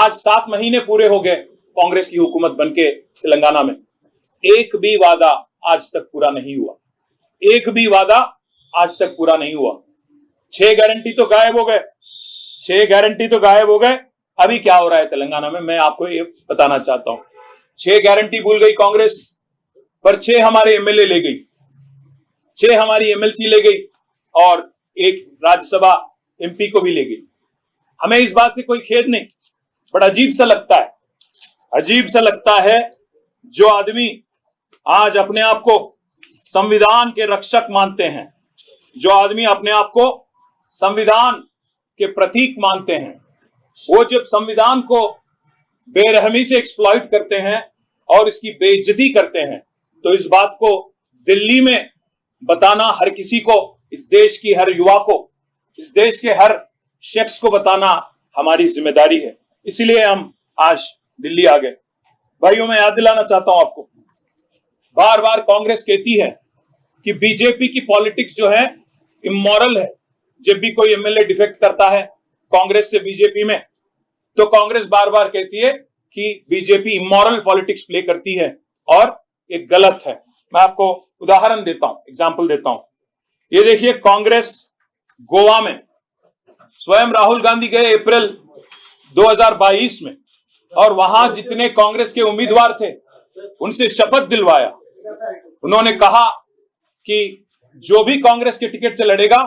आज 7 महीने पूरे हो गए कांग्रेस की हुकूमत बनके तेलंगाना में, एक भी वादा आज तक पूरा नहीं हुआ, एक भी वादा आज तक पूरा नहीं हुआ। 6 गारंटी तो गायब हो गए, 6 गारंटी तो गायब हो गए। अभी क्या हो रहा है तेलंगाना में, मैं आपको ये बताना चाहता हूं। 6 गारंटी भूल गई कांग्रेस, पर 6 हमारे एमएलए ले गई, 6 हमारी एमएलसी ले गई और एक राज्यसभा एमपी को भी ले गई। हमें इस बात से कोई खेद नहीं, बड़ा अजीब सा लगता है, अजीब सा लगता है जो आदमी आज अपने आप को संविधान के रक्षक मानते हैं, जो आदमी अपने आप को संविधान के प्रतीक मानते हैं, वो जब संविधान को बेरहमी से एक्सप्लॉइट करते हैं और इसकी बेइज्जती करते हैं, तो इस बात को दिल्ली में बताना हर किसी को, इस देश की हर युवा को, इस देश के हर शख्स को बताना हमारी जिम्मेदारी है। इसीलिए हम आज दिल्ली आ गए। भाइयों, मैं याद दिलाना चाहता हूं आपको, बार बार कांग्रेस कहती है कि बीजेपी की पॉलिटिक्स जो है इमोरल है। जब भी कोई एमएलए डिफेक्ट करता है कांग्रेस से बीजेपी में, तो कांग्रेस बार बार कहती है कि बीजेपी इमोरल पॉलिटिक्स प्ले करती है और ये गलत है। मैं आपको उदाहरण देता हूं, एग्जाम्पल देता हूं। ये देखिए, कांग्रेस गोवा में स्वयं राहुल गांधी गए अप्रैल 2022 में, और वहां जितने कांग्रेस के उम्मीदवार थे उनसे शपथ दिलवाया। उन्होंने कहा कि जो भी कांग्रेस के टिकट से लड़ेगा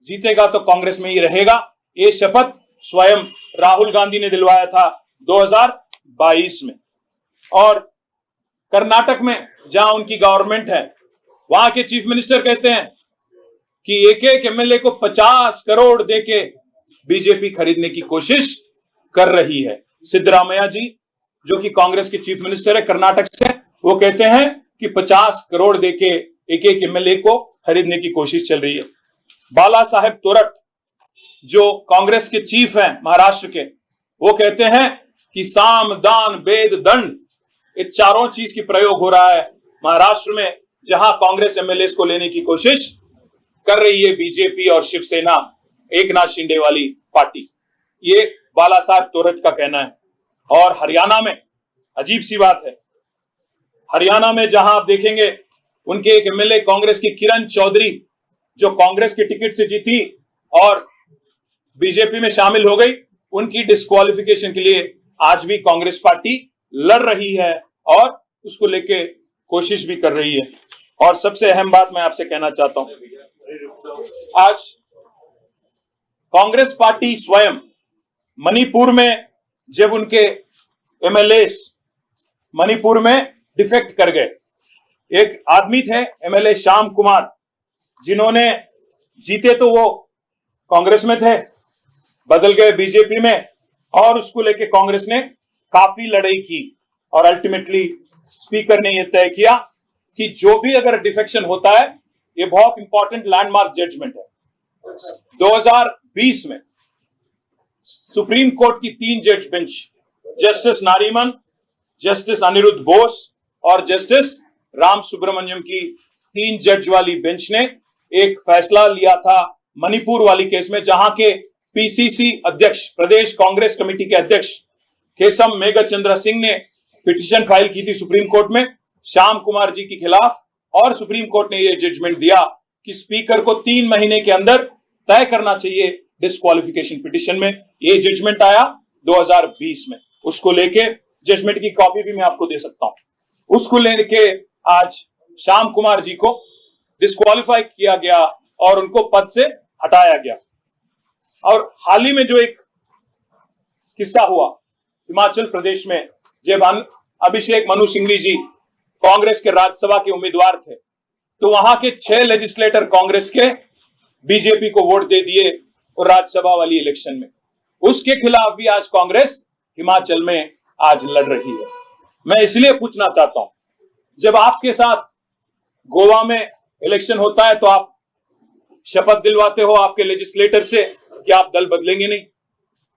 जीतेगा तो कांग्रेस में ही रहेगा। ये शपथ स्वयं राहुल गांधी ने दिलवाया था 2022 में। और कर्नाटक में जहां उनकी गवर्नमेंट है, वहां के चीफ मिनिस्टर कहते हैं कि एक एक एमएलए को 50 करोड़ देके बीजेपी खरीदने की कोशिश कर रही है। सिद्धरामैया जी, जो कि कांग्रेस के चीफ मिनिस्टर है कर्नाटक से, वो कहते हैं कि 50 करोड़ देके एक एक एमएलए को खरीदने की कोशिश चल रही है। बाला साहेब तोरट, जो कांग्रेस के चीफ हैं महाराष्ट्र के, वो कहते हैं कि साम दान वेद दंड, ये चारों चीज की प्रयोग हो रहा है महाराष्ट्र में, जहां कांग्रेस एमएलए को लेने की कोशिश कर रही है बीजेपी और शिवसेना, एकनाथ शिंदे वाली पार्टी। ये बाला साहब तोरट का कहना है। और हरियाणा में अजीब सी बात है, हरियाणा में जहां आप देखेंगे उनके एक एमएलए कांग्रेस की किरण चौधरी, जो कांग्रेस के टिकट से जीती और बीजेपी में शामिल हो गई, उनकी डिस्क्वालिफिकेशन के लिए आज भी कांग्रेस पार्टी लड़ रही है और उसको लेके कोशिश भी कर रही है। और सबसे अहम बात मैं आपसे कहना चाहता हूं, आज कांग्रेस पार्टी स्वयं मणिपुर में जब उनके एमएलए मणिपुर में डिफेक्ट कर गए, एक आदमी थे एमएलए श्याम कुमार, जिन्होंने जीते तो वो कांग्रेस में थे, बदल गए बीजेपी में, और उसको लेके कांग्रेस ने काफी लड़ाई की और अल्टीमेटली स्पीकर ने यह तय किया कि जो भी अगर डिफेक्शन होता है, ये बहुत इंपॉर्टेंट लैंडमार्क जजमेंट है। 2020 में सुप्रीम कोर्ट की 3 जज bench, justice Nariman, justice Aniruddha Bose और जस्टिस राम सुब्रमण्यम की 3 जज वाली बेंच ने एक फैसला लिया था मणिपुर वाली केस में, जहां के पीसीसी अध्यक्ष, प्रदेश कांग्रेस कमेटी के अध्यक्ष केसम मेघचंद्र सिंह ने पिटीशन फाइल की थी सुप्रीम कोर्ट में श्याम कुमार जी के खिलाफ, और सुप्रीम कोर्ट ने यह जजमेंट दिया कि स्पीकर को 3 महीने के अंदर तय करना चाहिए डिस्क्वालिफिकेशन पिटीशन में। यह जजमेंट आया 2020 में। उसको लेके जजमेंट की कॉपी भी मैं आपको दे सकता हूं। उसको लेके आज श्याम कुमार जी को डिस्क्वालिफाई किया गया और उनको पद से हटाया गया। और हाल ही में जो एक किस्सा हुआ हिमाचल प्रदेश में, जब अभिषेक मनु सिंघवी जी कांग्रेस के राज्यसभा के उम्मीदवार थे, तो वहां के 6 लेजिस्लेटर कांग्रेस के बीजेपी को वोट दे दिए और राज्यसभा वाली इलेक्शन में उसके खिलाफ भी आज कांग्रेस हिमाचल में आज लड़ रही है। मैं इसलिए पूछना चाहता हूं, जब आपके साथ गोवा में इलेक्शन होता है तो आप शपथ दिलवाते हो आपके लेजिस्लेटर से कि आप दल बदलेंगे नहीं।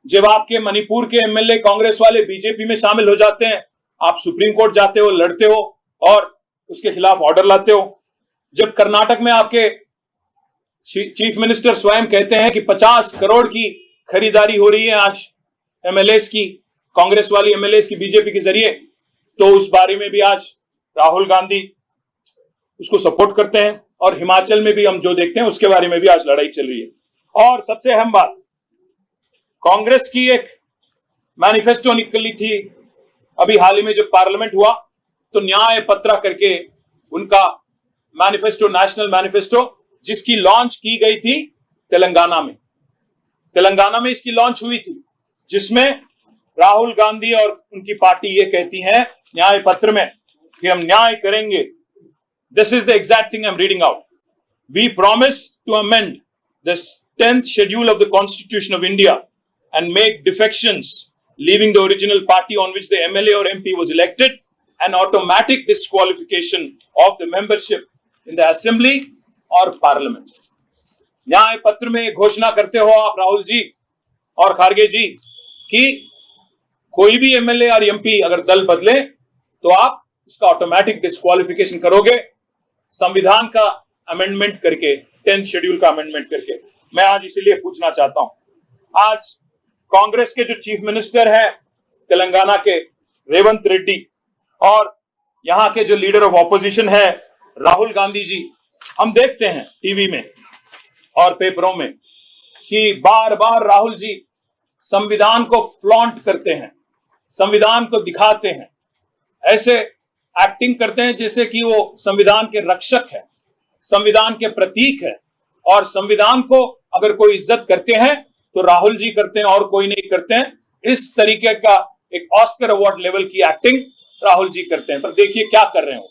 जब आपके मणिपुर के एमएलए कांग्रेस वाले बीजेपी में शामिल हो जाते हैं, आप सुप्रीम कोर्ट जाते हो, लड़ते हो और उसके खिलाफ ऑर्डर लाते हो। जब कर्नाटक में आपके चीफ मिनिस्टर स्वयं कहते हैं कि 50 करोड़ की खरीदारी हो रही है आज एमएलएस की, कांग्रेस वाली एमएलए की बीजेपी के जरिए, तो उस बारे में भी आज राहुल गांधी उसको सपोर्ट करते हैं। और हिमाचल में भी हम जो देखते हैं उसके बारे में भी आज लड़ाई चल रही है। और सबसे अहम बात, कांग्रेस की एक मैनिफेस्टो निकली थी अभी हाल ही में जब पार्लियामेंट हुआ, तो न्याय पत्र करके उनका मैनिफेस्टो, नेशनल मैनिफेस्टो, जिसकी लॉन्च की गई थी तेलंगाना में। तेलंगाना में इसकी लॉन्च हुई थी, जिसमें राहुल गांधी और उनकी पार्टी ये कहती है न्याय पत्र में कि हम न्याय करेंगे। This is the exact thing I am reading out. We promise to amend the 10th schedule of the Constitution of India and make defections leaving the original party on which the MLA or MP was elected an automatic disqualification of the membership in the assembly or parliament। न्याय पत्र में घोषणा करते हो आप राहुल जी और खारगे जी कि कोई भी एमएलए और एमपी अगर दल बदले तो आप उसका ऑटोमेटिक डिस्क्वालिफिकेशन करोगे, संविधान का अमेंडमेंट करके, 10th शेड्यूल का अमेंडमेंट करके। मैं आज इसीलिए पूछना चाहता हूं, आज कांग्रेस के जो चीफ मिनिस्टर है तेलंगाना के रेवंत रेड्डी, और यहां के जो लीडर ऑफ ऑपोजिशन है राहुल गांधी जी, हम देखते हैं टीवी में और पेपरों में कि बार बार राहुल जी संविधान को फ्लॉन्ट करते हैं, संविधान को दिखाते हैं, ऐसे एक्टिंग करते हैं जैसे कि वो संविधान के रक्षक है, संविधान के प्रतीक है। और संविधान को अगर कोई इज्जत करते हैं तो राहुल जी करते हैं और कोई नहीं करते हैं। इस तरीके का एक ऑस्कर अवार्ड लेवल की एक्टिंग राहुल जी करते हैं। पर देखिए क्या कर रहे हो,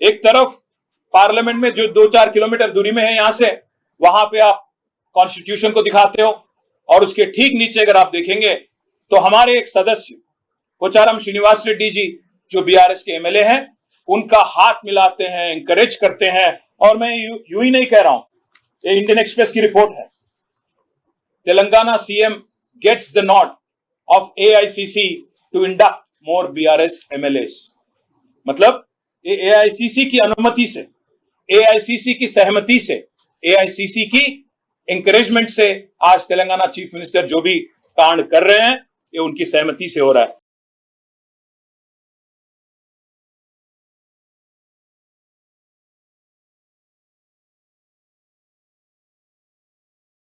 एक तरफ पार्लियामेंट में जो 2-4 किलोमीटर दूरी में है यहां से, वहां पे आप कॉन्स्टिट्यूशन को दिखाते हो, और उसके ठीक नीचे अगर आप देखेंगे तो हमारे एक सदस्य पोचारम श्रीनिवास रेड्डी जी जो बीआरएस के एमएलए हैं, उनका हाथ मिलाते हैं, इंकरेज करते हैं। और मैं यूं ही नहीं कह रहा हूं, ये इंडियन एक्सप्रेस की रिपोर्ट है। Telangana CM gets the nod of AICC to induct more BRS MLAs. मतलब ये एआईसीसी की अनुमति से, एआईसीसी की सहमति से, एआईसीसी की इंकरेजमेंट से आज तेलंगाना चीफ मिनिस्टर जो भी कांड कर रहे हैं ये उनकी सहमति से हो रहा है।